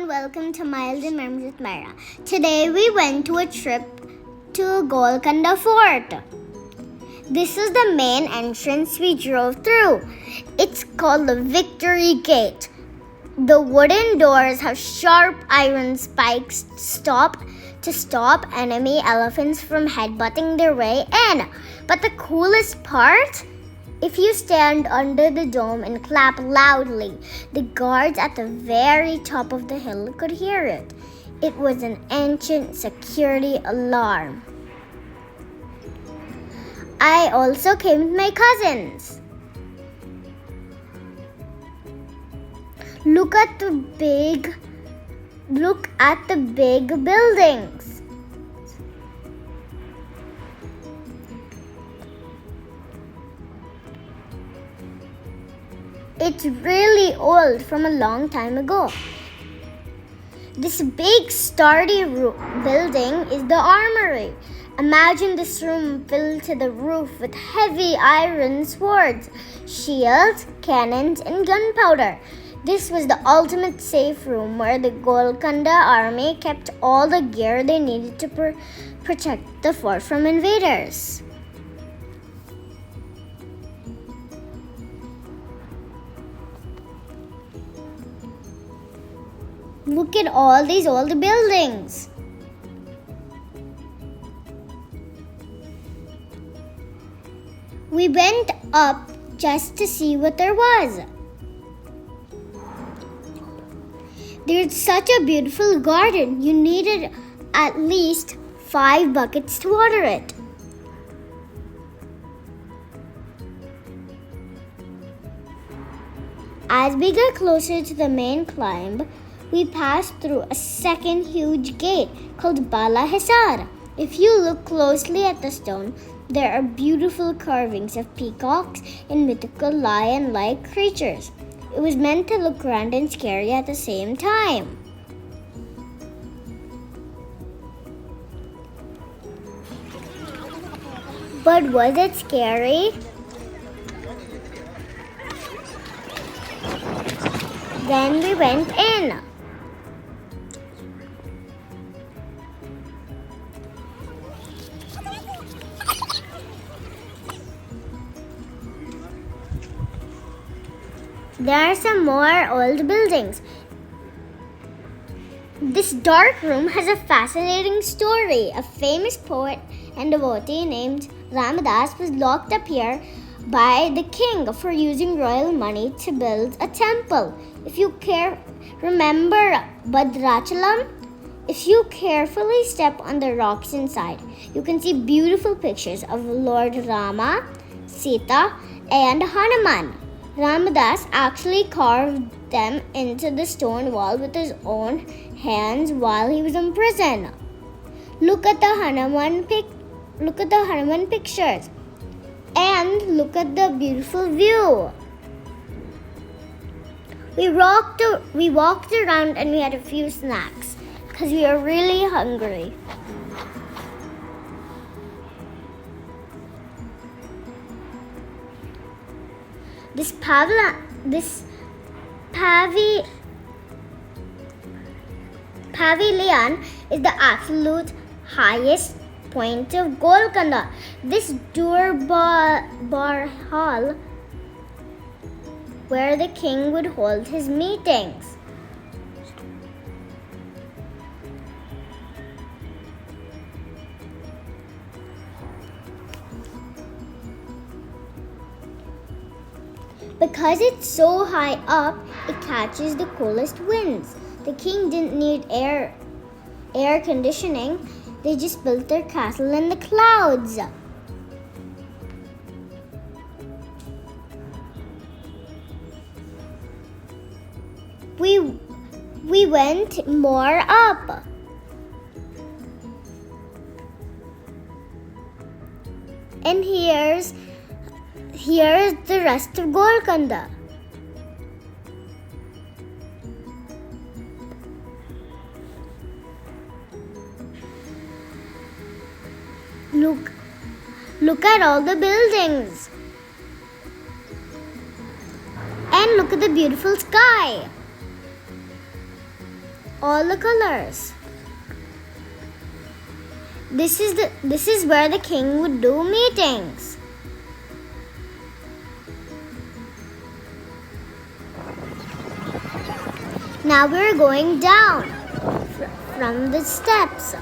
everyone, welcome to Miles and Memories with Myra. Today we went to a trip to Golkonda Fort. This is the main entrance we drove through. It's called the Victory Gate. The wooden doors have sharp iron spikes to stop enemy elephants from headbutting their way in. But the coolest part? If you stand under the dome and clap loudly, the guards at the very top of the hill could hear it. It was an ancient security alarm. I also came with my cousins. Look at the big buildings. It's really old, from a long time ago. This big sturdy building is the armory. Imagine this room filled to the roof with heavy iron swords, shields, cannons, and gunpowder. This was the ultimate safe room where the Golkonda army kept all the gear they needed to protect the fort from invaders. Look at all these old buildings. We went up just to see what there was. There's such a beautiful garden. You needed at least 5 buckets to water it. As we got closer to the main climb, we passed through a second huge gate called Bala Hisar. If you look closely at the stone, there are beautiful carvings of peacocks and mythical lion-like creatures. It was meant to look grand and scary at the same time. But was it scary? Then we went in. There are some more old buildings. This dark room has a fascinating story. A famous poet and devotee named Ramadas was locked up here by the king for using royal money to build a temple. Remember Bhadrachalam? If you carefully step on the rocks inside, you can see beautiful pictures of Lord Rama, Sita, and Hanuman. Ramadas actually carved them into the stone wall with his own hands while he was in prison. Look at the Hanuman pictures, and look at the beautiful view. We walked around and we had a few snacks because we were really hungry. This pavilion is the absolute highest point of Golkonda. This Durbar hall where the king would hold his meetings. Because it's so high up, it catches the coolest winds. The king didn't need air conditioning. They just built their castle in the clouds. We went more up. And here's the rest of Golkonda. Look at all the buildings. And look at the beautiful sky. all the colors. This is where the king would do meetings. Now we're going down from the steps.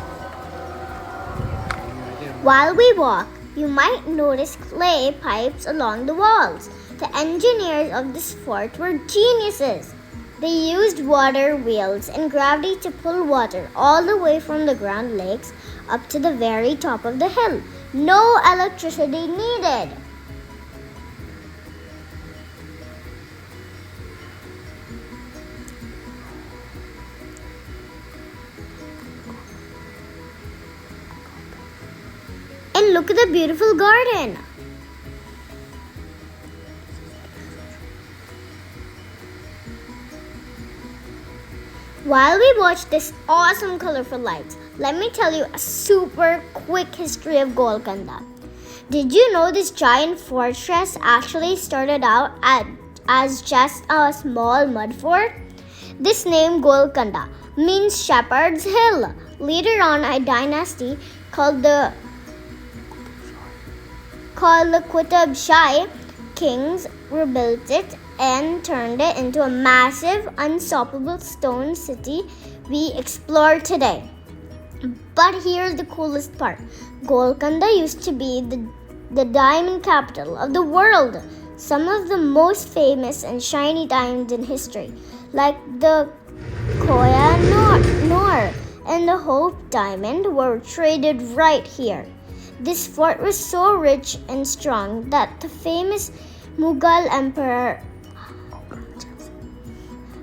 While we walk, you might notice clay pipes along the walls. The engineers of this fort were geniuses. They used water wheels and gravity to pull water all the way from the Grand Lakes up to the very top of the hill. No electricity needed. And look at the beautiful garden. While we watch this awesome colorful lights, let me tell you a super quick history of Golkonda. Did you know this giant fortress actually started out as just a small mud fort? This name Golkonda means Shepherd's Hill. Later on, a dynasty called the Qutb Shah kings rebuilt it and turned it into a massive, unstoppable stone city we explore today. But here's the coolest part. Golkonda used to be the diamond capital of the world. Some of the most famous and shiny diamonds in history, like the Koya Noor and the Hope Diamond, were traded right here. This fort was so rich and strong that the famous Mughal emperor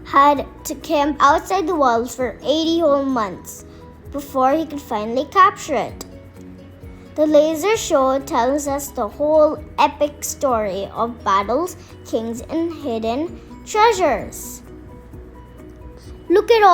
had to camp outside the walls for 80 whole months before he could finally capture it. The laser show tells us the whole epic story of battles, kings, and hidden treasures. Look at all